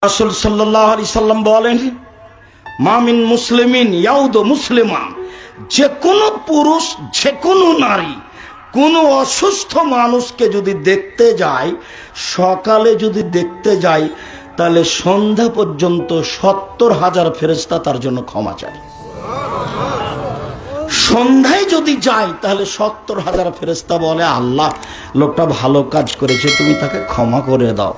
রাসূল সাল্লাল্লাহু আলাইহি সাল্লাম বলেন, মামিন মুসলিমিন ইয়াউদু মুসলিমা, যে কোনো পুরুষ যে কোনো নারী কোনো অসুস্থ মানুষকে যদি দেখতে যায়, সকালে যদি দেখতে যায়, তাহলে সন্ধ্যা পর্যন্ত ৭০,০০০ ফেরেশতা তার জন্য ক্ষমা চায়। সন্ধ্যায় যদি যায় তাহলে ৭০,০০০ ফেরেশতা বলে, আল্লাহ লোকটা ভালো কাজ করেছে, তুমি তাকে ক্ষমা করে দাও,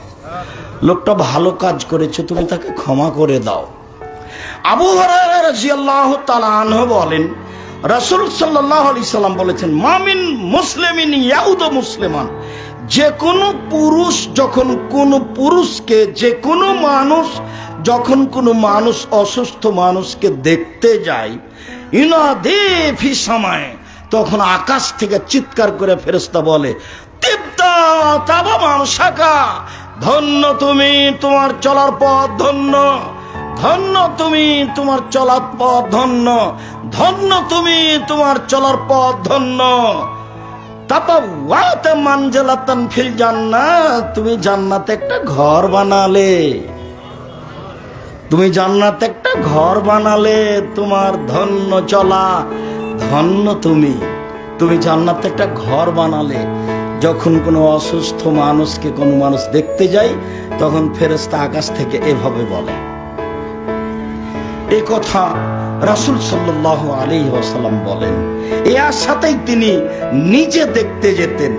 লোকটা ভালো কাজ করেছে, তুমি তাকে ক্ষমা করে দাও। আবু হুরায়রা রাদিয়াল্লাহু তাআলা আনহু বলেন, রাসূল সাল্লাল্লাহু আলাইহি সাল্লাম বলেছেন, মামিন মুসলিমিন ইয়াউদু মুসলিমান, যে কোনো পুরুষ যখন কোনো পুরুষকে, যে কোনো মানুষ যখন কোনো মানুষ অসুস্থ মানুষকে দেখতে যায়, ইনাদি ফি সামায়ে, তখন আকাশ থেকে চিৎকার করে ফেরেশতা বলে, তিবতা তাবা মানসাকা, ধন্য তুমি তোমার চলার পথ, ধন্য ধন্য তুমি তোমার চলার পথ, ধন্য ধন্য তুমি তোমার চলার পথ, ধন্য। তাতাওয়াত মানজিলাতান ফিল জান্নাহ, তুমি জান্নাতে একটা ঘর বানালে, তুমি জান্নাতে একটা ঘর বানালে, তোমার ধন্য চলা, ধন্য তুমি, তুমি জান্নাতে একটা ঘর বানালে। যখন কোনো অসুস্থ মানুষকে কোনো মানুষ দেখতে যায়, তখন ফেরেশতা আকাশ থেকে এভাবে বলে। এই কথা রাসূল সাল্লাল্লাহু আলাইহি ওয়াসাল্লাম বলেন। এর সাথেই তিনি নিজে দেখতে যেতেন।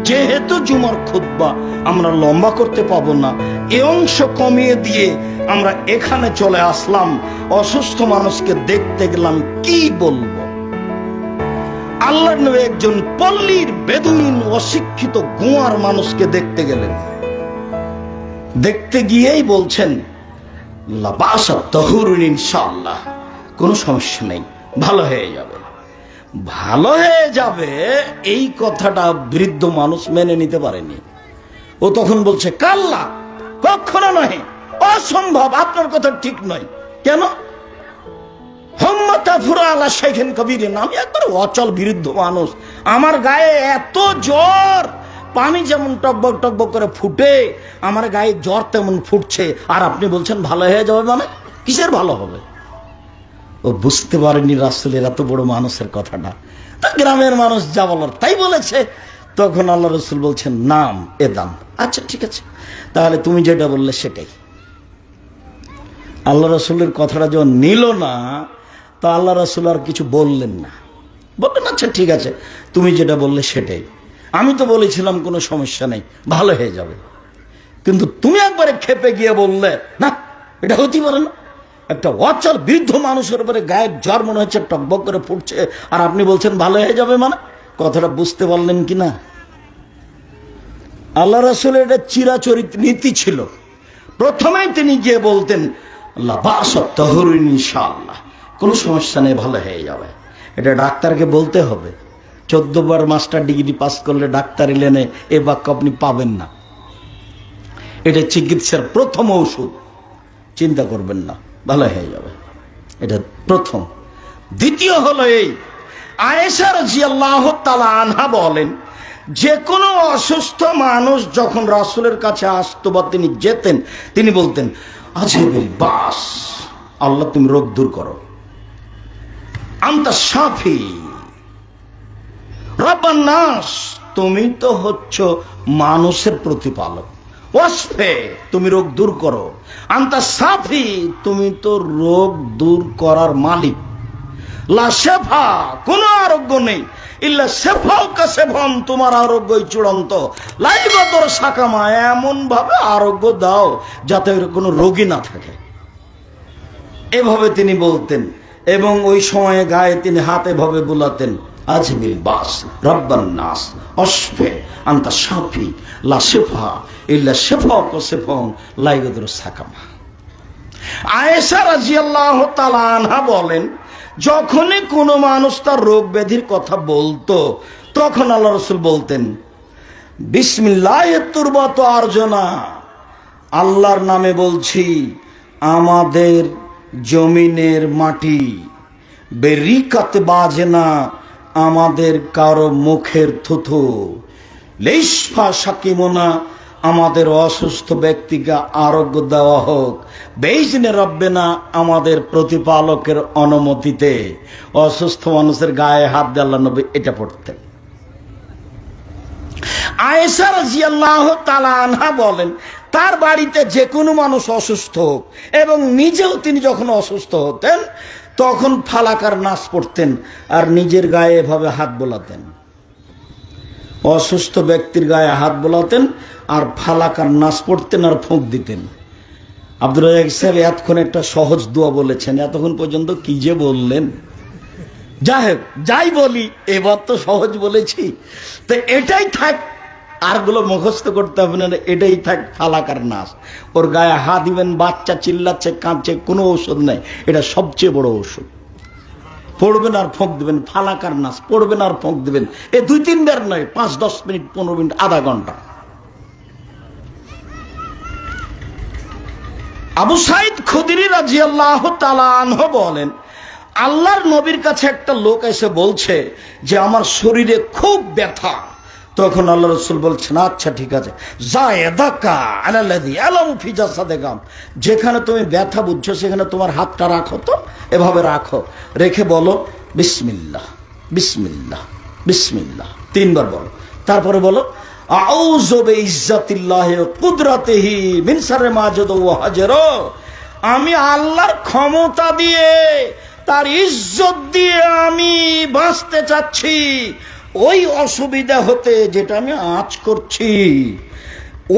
যেহেতু জুমার খুতবা আমরা লম্বা করতে পাবো না, এই অংশ কমিয়ে দিয়ে আমরা এখানে চলে আসলাম। অসুস্থ মানুষকে দেখতে গেলাম, কি বলবো। আল্লাহর নবী একজন পল্লীর বেদুইন অশিক্ষিত গোয়ার মানুষকে দেখতে গেলেন। দেখতে গিয়েই বলছেন, লা বাসা তাহুরুন ইনশাআল্লাহ, কোনো সমস্যা নেই, ভালো হয়ে যাবে, ভালো হয়ে যাবে। এই কথাটা বৃদ্ধ মানুষ মেনে নিতে পারেনি। ও তখন বলছে, কাল্লা, কখনো নয়, অসম্ভব, আপনার কথা ঠিক নয়। কেন? আমি একবার অচল বৃদ্ধ মানুষ, আমার গায়ে এত জ্বর, পানি যেমন টকবক টকবক করে ফুটে, আমার গায়ে জ্বর তেমন ফুটছে, আর আপনি বলছেন ভালো হয়ে যাবে, মানে কিসের ভালো হবে? ও বুঝতে পারেনি রাসূলের এত বড় মানুষের কথাটা। তা গ্রামের মানুষ যা বলার তাই বলেছে। তখন আল্লাহ রাসূল বলছেন, নাম এ দাম, আচ্ছা ঠিক আছে, তাহলে তুমি যেটা বললে সেটাই। আল্লাহ রাসূলের কথাটা যখন নিল না, তা আল্লাহ রাসূল আর কিছু বললেন না, বললেন আচ্ছা ঠিক আছে, তুমি যেটা বললে সেটাই, আমি তো বলেছিলাম কোনো সমস্যা নেই, ভালো হয়ে যাবে। কিন্তু তুমি একবারে ক্ষেপে গিয়ে বললে, না এটা হতে পারে না, একটা অচল বৃদ্ধ মানুষের উপরে গায়ের জ্বর মনে হচ্ছে টকবক করে ফুটছে, আর আপনি বলছেন ভালো হয়ে যাবে, মানে কথাটা বুঝতে পারলেন কিনা? আল্লাহ রাসূলের এটা চিরাচরিত নীতি ছিল। প্রথমেই তিনি গিয়ে বলতেন, লা বাসা তাহুরুন ইনশাআল্লাহ, কোনো সমস্যা নেই, ভালো হয়ে যাবে। এটা ডাক্তারকে বলতে হবে। 14 বার মাস্টার ডিগ্রি পাস করলে ডাক্তারি লেনে এ বাক্য আপনি পাবেন না। এটা চিকিৎসার প্রথম ঔষধ, চিন্তা করবেন না, ভালো হয়ে যাবে, এটা প্রথম। দ্বিতীয় হলো এই, আয়েশা রাদিয়াল্লাহু তাআলা আনহা বলেন, যে কোনো অসুস্থ মানুষ যখন রাসূলের কাছে আসতো বা তিনি যেতেন, তিনি বলতেন, আজহিবিল বাস, আল্লাহ তুমি রোগ দূর করো, আনতা শাফি রাব্বান নাস, তুমি তো হচ্ছ মানুষের প্রতিপালক, ওয়াসফে, তুমি রোগ দূর করো, আনতা শাফি, তুমি তো রোগ দূর করার মালিক, লা শেফা, কোনো আরোগ্য নেই, ইল্লা শেফাউকা শেফান, তোমার আরোগ্যই চূড়ান্ত, লাইবাদর সাকামা, এমন ভাবে আরোগ্য দাও যাতে কোনো রোগী না থাকে। এভাবে তিনি বলতেন, এবং ওই সময়ে গায়ে তিনি হাতে ভাবে বুলাতেন, আজমিল বাস রব্বান নাস অশফে আনতা শাফি লা শিফা ইল্লা শিফাউকা শিফাউন লা ইয়াদুরু সাকামা। আয়েশা রাদিয়াল্লাহু তাআলা আনহা বলেন, যখনই কোনো মানুষ তার রোগ ব্যাধির কথা বলতো, তখন আল্লাহ রাসূল বলতেন, বিসমিল্লাহি তুরবাত আরজনা, আল্লাহর নামে বলছি, আমাদের জমিনের মাটি, বেরিকাতে বাজে না আমাদের কারো মুখের থুথু, লেশফা সাকিমনা, আমাদের অসুস্থ ব্যক্তিকে আরোগ্য দেওয়া হোক বেইজনে রব্বেনা, আমাদের প্রতিপালকের অনুমতিতে। অসুস্থ মানুষের গায়ে হাত দিয়ে আল্লাহ নবী এটা পড়তেন। আয়েশা রাদিয়াল্লাহু তাআলা আনহা বলেন, তার বাড়িতে যে কোনো মানুষ অসুস্থ হোক এবং নিজেও তিনি যখন অসুস্থ হতেন তখন ফালাকার নাচ পড়তেন আর নিজের গায়ে এভাবে হাত বোলাতেন। অসুস্থ ব্যক্তির গায়ে হাত বোলাতেন আর ফালাকার নাচ পড়তেন আর ফুঁক দিতেন। আব্দুর রাজ্জাক সাহেব এতক্ষণ একটা সহজ দোয়া বলেছেন, এতক্ষণ পর্যন্ত কি যে বললেন। যাই বলি, এবার তো সহজ বলেছি, তো এটাই থাক, আরগুলো মুখস্থ করতে হবে না, এটাই থাক ফালাকার নাচ। ওর গায়ে হাত দিবেন, বাচ্চা চিল্লাচ্ছে কাঁদছে, কোনো ওষুধ নাই, এটা সবচেয়ে বড় ওষুধ। পড়বেন আর ফোঁক দিবেন, ফালাকার নাচ পড়বেন আর ফোঁক দিবেন। এ 2-3 বার নয়, 5-10 মিনিট, 15 মিনিট, আধা ঘন্টা। আবু সাইদ খুদরি রাদিয়াল্লাহু তাআলা আনহু বলেন, আল্লাহর নবীর কাছে একটা লোক এসে বলছে যে আমার শরীরে খুব ব্যথা। তখন আল্লাহ রাসূল বলছেন, আচ্ছা ঠিক আছে, যায়দাকা আলাল্লাযী আলাম ফি জাসাদিকা, যেখানে তুমি ব্যথা বুঝছো সেখানে তোমার হাতটা রাখো, তো এভাবে রাখো, রেখে বলো বিসমিল্লাহ বিসমিল্লাহ বিসমিল্লাহ 3 বার বলো। তারপরে বলো আউযু বিইজ্জাতিল্লাহি ওয়া কুদরাতিহি মিন শাররি মা জাদা ওয়া হাজারা, আমি আল্লাহর ক্ষমতা দিয়ে, তার ইজ্জত দিয়ে আমি বাঁচতে চাচ্ছি ওই অসুবিধা হতে যেটা আমি আজ করছি,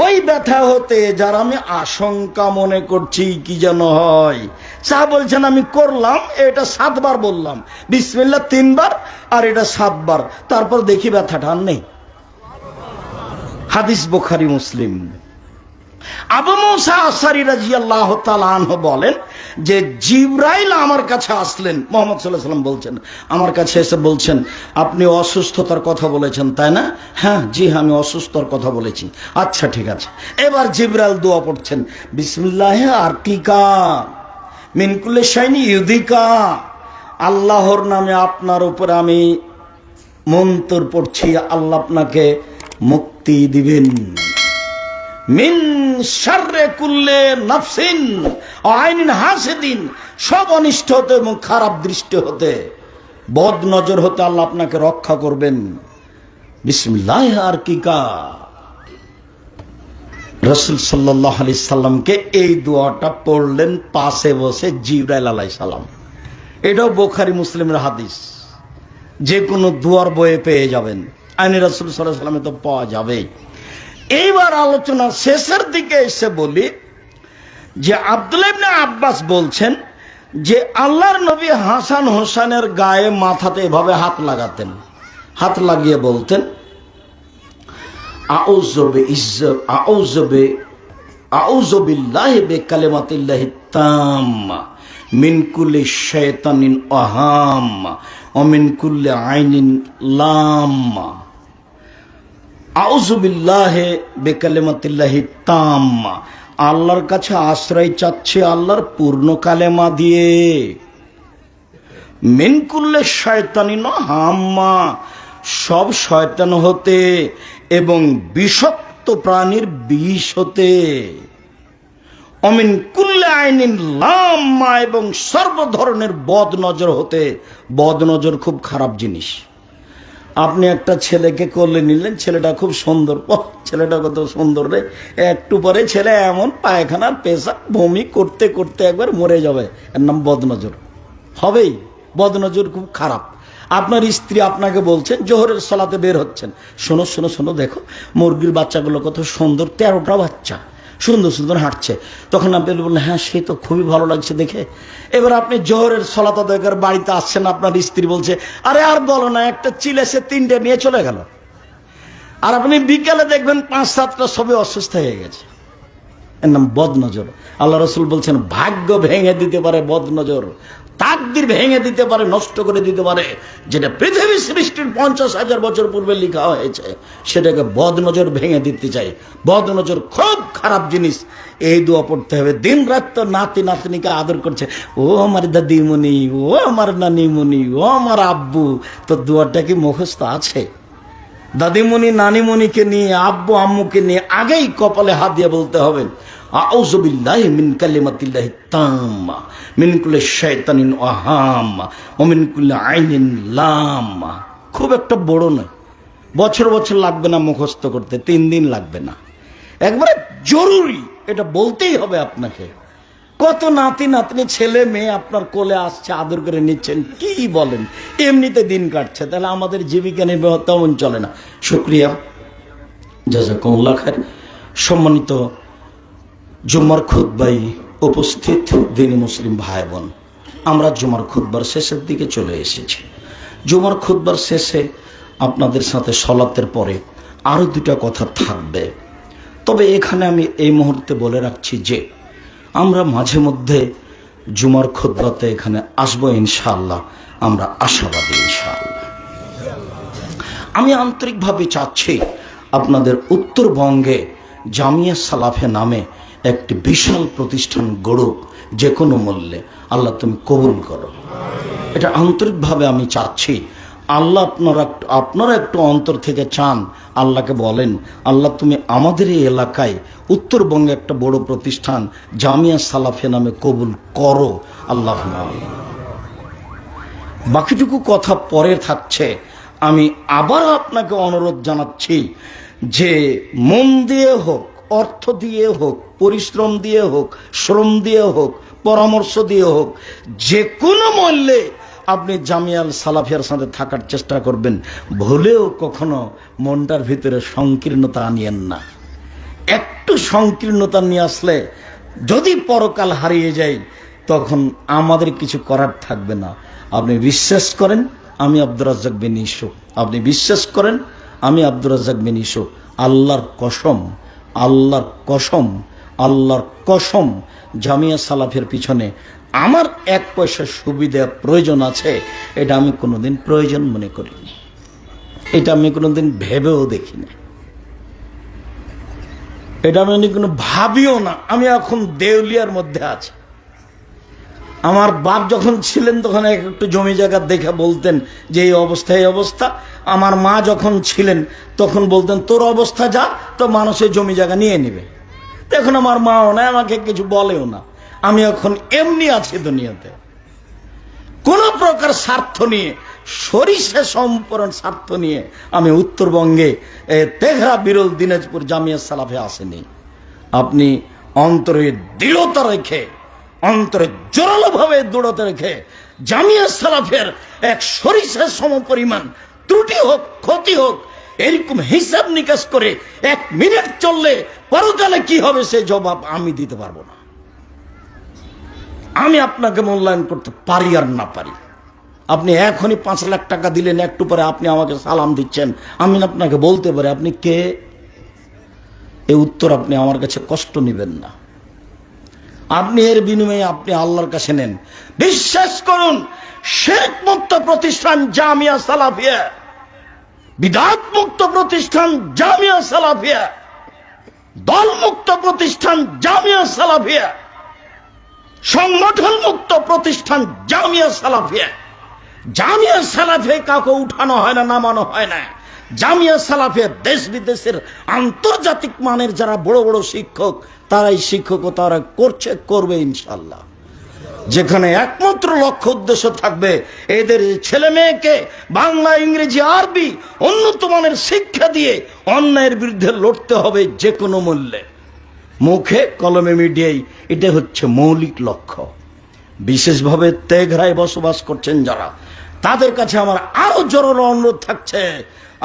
ওই ব্যথা হতে যারা আমি আশঙ্কা মনে করছি কি যেন হয়। সাহেব বলছেন আমি করলাম, এটা 7 বার বললাম, বিসমিল্লাহ 3 বার আর এটা 7 বার, তারপর দেখি ব্যথাটা আর নেই। হাদিস বুখারী মুসলিম। আবু মুসা আশআরী রাদিয়াল্লাহু তাআলা আনহু বলেন যে জিবরাইল আমার কাছে আসলেন, মুহাম্মদ সাল্লাল্লাহু আলাইহি ওয়াসাল্লাম বলছেন, আমার কাছে এসে বলছেন আপনি অসুস্থতার কথা বলেছেন তাই না? হ্যাঁ জি হ্যাঁ, আমি অসুস্থতার কথা বলেছি। আচ্ছা ঠিক আছে। এবার জিবরাইল দোয়া পড়ছেন, বিসমিল্লাহি আরকিকা মিন কুল্লি শাইইন ইউযিকা, আল্লাহর নামে আপনার উপর আমি মন্ত্র পড়ছি, আল্লাহ আপনাকে মুক্তি দিবেন। মিন শাররে কুল্লে নাফসিন আইনিন হাসিদিন, সব অনিষ্ট হতে এবং খারাপ দৃষ্টি হতে, বদ নজর হতে আল্লাহ আপনাকে রক্ষা করবেন। বিসমিল্লাহ আরকিকা। রাসূল সাল্লাল্লাহু আলাইহি সাল্লামকে এই দোয়াটা পড়লেন পাশে বসে জিবরাইল আলাইহিস সালাম। এটাও বুখারী মুসলিমের হাদিস, যে কোনো দুয়ার বইয়ে পেয়ে যাবেন, আইনে রাসূল সাল্লাল্লাহু আলাইহি সাল্লামে তো পাওয়া যাবেই। এইবার আলোচনার শেষের দিকে এসে বলি যে আব্দুল্লাহ ইবনে আব্বাস বলছেন যে আল্লাহর নবী হাসান হোসেনের গায়ে মাথাতে এভাবে হাত লাগাতেন, হাত লাগিয়ে বলতেন আউযু বিল্লাহি বিকালিমাতিল্লাহি তাম্মা মিন কুল্লি শাইতানিন ওয়াহাম্মা ওয়া মিন কুল্লি আইনিন লাম্মা। আউযু বিল্লাহি বিকালিমাতিল্লাহি তাম্মা, আল্লাহর কাছে আশ্রয় চাচ্ছে আল্লাহর পূর্ণ কালেমা দিয়ে। মিন কুল্লি শাইতানিন হাম্মা, সব শয়তান হতে এবং বিষাক্ত প্রাণীর বিষ হতে। অমিন কুল্লি আইনিন লাম্মা, এবং সর্ব ধরনের বদ নজর হতে। বদ নজর খুব খারাপ জিনিস। আপনি একটা ছেলেকে কোলে নিলেন, ছেলেটা খুব সুন্দর, ছেলেটা কত সুন্দর রে, একটু পরে ছেলে এমন পায়খানার পেশাব বমি করতে করতে একবার মরে যাবে, এর নাম বদনজর। হবেই, বদনজর খুব খারাপ। আপনার স্ত্রী আপনাকে বলছেন জোহরের সালাতে বের হচ্ছেন, শোনো শোনো শোনো, দেখো মুরগির বাচ্চাগুলো কত সুন্দর, 13টা বাচ্চা সুন্দর সুন্দর হাঁটছে। তখন আপনি বললেন হ্যাঁ সে তো খুবই ভালো লাগছে দেখে। এবার আপনি জোহরের সালাত আদায় করে বাড়িতে আসছেন, আপনার স্ত্রী বলছে আরে আর বলো না, একটা চিল এসে 3টে নিয়ে চলে গেল। আর আপনি বিকালে দেখবেন 5-7টা সবে অসুস্থ হয়ে গেছে, এর নাম বদনজর। আল্লাহ রাসূল বলছেন ভাগ্য ভেঙে দিতে পারে বদনজর, তাকদীর ভেঙে দিতে পারে, নষ্ট করে দিতে পারে। যেটা পৃথিবী সৃষ্টির 50,000 বছর পূর্বে লেখা হয়েছে, সেটাকে বদনজর ভেঙে দিতে চাই। বদনজর খুব খারাপ জিনিস। এই দোয়া পড়তে হবে। দিন রাত তো নাতি নাতনিকে আদর করছে, ও আমার দাদিমণি, ও আমার নানিমণি, ও আমার আব্বু, তো দোয়াটা কি মুখস্থ আছে? দাদিমণি নানিমণিকে নিয়ে, আব্বু আম্মুকে নিয়ে আগেই কপালে হাত দিয়ে বলতে হবে আউযু বিল্লাহি মিন কালিমাতিল্লাহি তাম্মা মিন কুল্লি শাইতানিন ওয়া হাম্মা ওয়া মিন কুল্লি আইনিন লাম্মা। খুব একটা বড় নয়, বছর বছর লাগবে না মুখস্থ করতে, 3 দিন লাগবে না, একবারে জরুরি, এটা বলতেই হবে আপনাকে। কত নাতি নাতনি ছেলে মেয়ে আপনার কোলে আসছে, আদর করে নিচ্ছেন, কি বলেন, এমনিতে দিন কাটছে, তাহলে আমাদের জীবিকা নির্বাহ তেমন চলে না। শুকরিয়া, জাযাকুমুল্লাহ খায়র। সম্মানিত জুম্মার খুতবায় উপস্থিত দিনী মুসলিম ভাই বোন, আমরা জুমার খুতবার শেষের দিকে চলে এসেছি। জুমার খুতবার শেষে আপনাদের সাথে সলাতের পরে আরো 2টা কথা থাকবে। তবে এখানে আমি এই মুহূর্তে বলে রাখছি যে আমরা মাঝে মধ্যে জুমার খুতবাতে এখানে আসবো ইনশাআল্লাহ, আমরা আশাবাদী ইনশাআল্লাহ। আমি আন্তরিকভাবে চাচ্ছি আপনাদের উত্তরবঙ্গে জামিয়া সালাফে নামে একটি বিশাল প্রতিষ্ঠান গড়ুক, যে কোনো মূল্যে। আল্লাহ তুমি কবুল করো, এটা আন্তরিকভাবে আমি চাচ্ছি। আল্লাহ আপনারা একটু অন্তর থেকে চান, আল্লাহকে বলেন আল্লাহ তুমি আমাদের এই এলাকায় উত্তরবঙ্গে একটা বড় প্রতিষ্ঠান জামিয়া সালাফে নামে কবুল করো, আল্লাহ। বাকিটুকু কথা পরে থাকছে। আমি আবার আপনাকে অনুরোধ জানাচ্ছি যে মন দিয়ে হোক, অর্থ দিয়ে হোক, পরিশ্রম দিয়ে হোক, শ্রম দিয়ে হোক, পরামর্শ দিয়ে হোক, যে কোনো মূল্যে আপনি জামিয়াল সালাফিয়ার সাথে থাকার চেষ্টা করবেন। ভুলেও কখনো মনটার ভিতরে সংকীর্ণতা আনিয়েন না। একটু সংকীর্ণতা নিয়ে আসলে যদি পরকাল হারিয়ে যায় তখন আমাদের কিছু করার থাকবে না। আপনি বিশ্বাস করেন আমি আব্দুর রাজ্জাক বিন ইউসুফ, আপনি বিশ্বাস করেন আমি আব্দুর রাজ্জাক বিন ইউসুফ, আল্লাহর কসম, আল্লাহর কসম, আল্লাহর কসম, জামিয়া সালাফের পিছনে আমার 1 পয়সা সুবিধা প্রয়োজন আছে এটা আমি কোনোদিন প্রয়োজন মনে করিনি, এটা আমি কোনোদিন ভেবেও দেখিনি, এটা আমি কোনো ভাবিও না। আমি এখন দেউলিয়ার মধ্যে আছি। আমার বাপ যখন ছিলেন তখন একটু জমি জায়গা দেখে বলতেন যে এই অবস্থা, এই অবস্থা। আমার মা যখন ছিলেন তখন বলতেন তোর অবস্থা যা, তো মানুষের জমি জায়গা নিয়ে নেবে। এখন আমার মাও না, আমাকে কিছু বলেও না। আমি এখন এমনি আছি দুনিয়াতে, কোন প্রকার স্বার্থ নিয়ে, সরিষা সম্পূর্ণ স্বার্থ নিয়ে আমি উত্তরবঙ্গে তেঘরা, বিরল, দিনাজপুর জামিয়া সালাফে আসেনি। আপনি অন্তরে দৃঢ়তা রেখে, অন্তরে জোরালোভাবে দৃঢ়তা রেখে জামিয়া সালাফের এক সরিষার সমপরিমাণ ত্রুটি হোক, ক্ষতি হোক, এরকম হিসাব নিকাশ করে 1 মিনিট চললে পরকালে কি হবে সে জবাব আমি দিতে পারবো না। আমি আপনাকে মূল্যায়ন করতে পারি আর না পারি। আপনি এখনই 5 লাখ টাকা দিলেন, একটু পরে আপনি আমাকে সালাম দিচ্ছেন, আমি আপনাকে বলতে পারি আপনি কে। এই উত্তর আপনি আমার কাছে কষ্ট নেবেন না। আপনি এর বিনিময়ে আপনি আল্লাহর কাছে নেন। বিশ্বাস করুন, শিরক মুক্ত প্রতিষ্ঠান জামিয়া সালাফিয়া, বিদআত মুক্ত প্রতিষ্ঠান জামিয়া সালাফিয়া, দল মুক্ত প্রতিষ্ঠান জামিয়া সালাফিয়া, সংগঠন মুক্ত প্রতিষ্ঠান জামিয়া সালাফিয়া। জামিয়া সালাফিয়া কাউকে উঠানো হয় না, নামানো হয় না। জামিয়া সালাফিয়া দেশ বিদেশের আন্তর্জাতিক মানের যারা বড় বড় শিক্ষক, তারাই শিক্ষকতা করছে, করবে ইনশাল্লাহ। যেখানে একমাত্র লক্ষ্য উদ্দেশ্য থাকবে এদের ছেলে মেয়েকে বাংলা, ইংরেজি, আরবি উন্নত মানের শিক্ষা দিয়ে অন্যায়ের বিরুদ্ধে লড়তে হবে যে কোনো মূল্যে। মুখে কলমে মিডিয়ায় এটা হচ্ছে মৌলিক লক্ষ্য। বিশেষভাবে তেঘরায় বসবাস করছেন যারা, তাদের কাছে আমার আরো জোরালো অনুরোধ থাকছে,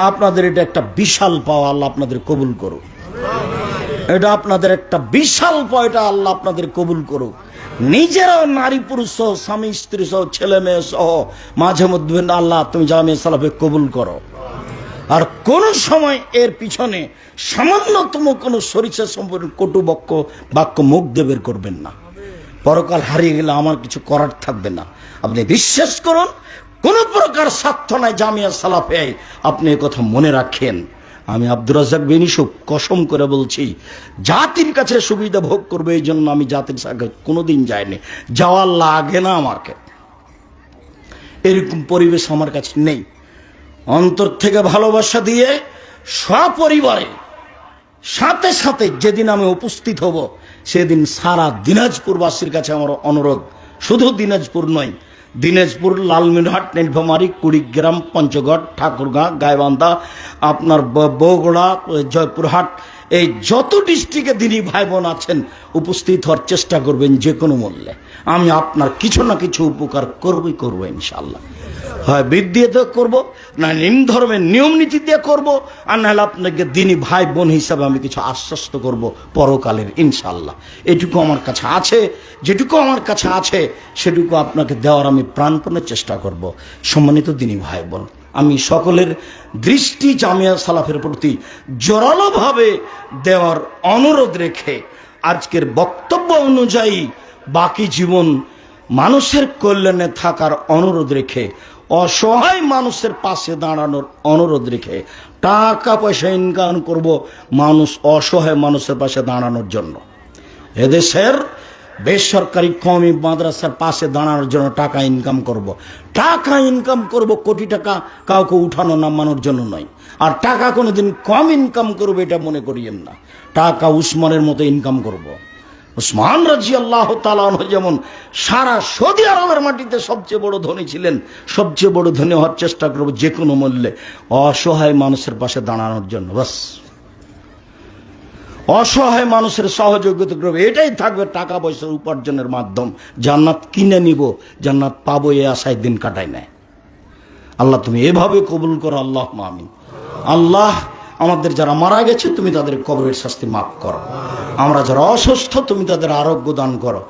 আপনাদের এটা একটা বিশাল পাওয়া, আল্লাহ আপনাদের কবুল করুক। এটা আপনাদের একটা বিশাল পাওয়া, এটা আল্লাহ আপনাদের কবুল করুক। নিজেরাও নারী পুরুষ সহ, স্বামী স্ত্রী সহ, ছেলে মেয়ে সহ মাঝে মধ্যে আল্লাহ তুমি জামিয়া সালাফে কবুল করো। আর কোন সময় এর পিছনে সামান্যতম কোন সরিষা সম্পর্কে কটু বাক্য মুখ দিয়ে বের করবেন না। পরকাল হারিয়ে গেলে আমার কিছু করার থাকবে না। আপনি বিশ্বাস করুন, কোন প্রকার স্বার্থ নাই জামিয়া সালাফে। আপনি এই কথা মনে রাখেন। আমি আব্দুর রাজ্জাক বিন ইউসুফ কসম করে বলছি, জাতির কাছে সুবিধা ভোগ করবে এই জন্য আমি জাতির সাথে কোনোদিন যাইনি, যাওয়ার লাগে না আমাকে। এরকম পরিবেশ আমার কাছে নেই। অন্তর থেকে ভালোবাসা দিয়ে সপরিবারে সাথে সাথে যেদিন আমি উপস্থিত হব সেদিন সারা দিনাজপুরবাসীর কাছে আমার অনুরোধ, শুধু দিনাজপুর নয়, দিনাজপুর, লালমিনহাট, নীলফামারী, কুড়িগ্রাম, পঞ্চগড়, ঠাকুরগাঁ, গাইবান্ধা, আপনার বগুড়া, জয়পুরহাট, এই যত ডিস্ট্রিক্টে দিনী ভাই বোন আছেন উপস্থিত হওয়ার চেষ্টা করবেন যে কোনো মূল্যে। আমি আপনার কিছু না কিছু উপকার করবই করবো ইনশাল্লাহ। হয় বিদ দিয়ে তো করবো, না নিম ধর্মের নিয়ম নীতি দিয়ে করবো, আর নাহলে আপনাকে দিনী ভাই বোন হিসাবে আমি কিছু আশ্বস্ত করব পরকালের ইনশাল্লাহ। এটুকু আমার কাছে আছে, যেটুকু আমার কাছে আছে সেটুকু আপনাকে দেওয়ার আমি প্রাণপণে চেষ্টা করব। সম্মানিত দিনী ভাই বোন, আমি সকলের দৃষ্টি জামিয়া সালাফের প্রতি জোরালোভাবে দেওয়ার অনুরোধ রেখে আজকের বক্তব্য অনুযায়ী বাকি জীবন মানুষের কল্যাণে থাকার অনুরোধ রেখে, অসহায় মানুষের পাশে দাঁড়ানোর অনুরোধ রেখে, টাকা পয়সা ইনকাম করব মানুষ, অসহায় মানুষের পাশে দাঁড়ানোর জন্য। এদেশের বেসরকারি কওমি মাদ্রাসার পাশে দাঁড়ানোর জন্য টাকা ইনকাম করব। টাকা ইনকাম করব কোটি টাকা কাউকে উঠানো নামানোর জন্য নয়। আর টাকা কোনোদিন কম ইনকাম করবো এটা মনে করিয়েন না। টাকা উসমানের মতো ইনকাম করব। উসমান রাদিয়াল্লাহু তাআলা আনহু যেমন সারা সৌদি আরবের মাটিতে সবচেয়ে বড় ধনী ছিলেন, সবচেয়ে বড় ধনী হওয়ার চেষ্টা করব যে কোনো মূল্যে, অসহায় মানুষের পাশে দাঁড়ানোর জন্য। বাস, অসহায় মানুষের সহযোগিতা করবে, এটাই থাকবে টাকা পয়সার উপার্জনের মাধ্যম। জান্নাত কিনে নিব, জান্নাত পাবো এই আশায় দিন কাটাই নেয়। আল্লাহ তুমি এভাবে কবুল করো, আল্লাহ আমিন। আল্লাহ আমাদের যারা মারা গেছে তুমি তাদের কবরের শাস্তি মাফ করো। আমরা যারা অসুস্থ তুমি তাদের আরোগ্য দান করো।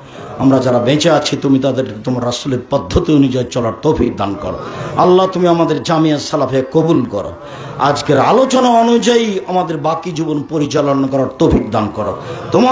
আমরা যারা বেঁচে আছি তুমি তাদের তোমার রাসূলের পদ্ধতি অনুযায়ী চলার তৌফিক দান করো। আল্লাহ তুমি আমাদের জামিয়া সালাফে কবুল করো। আজকের আলোচনা অনুযায়ী আমাদের বাকি জীবন পরিচালনা করার তৌফিক দান করো। তোমার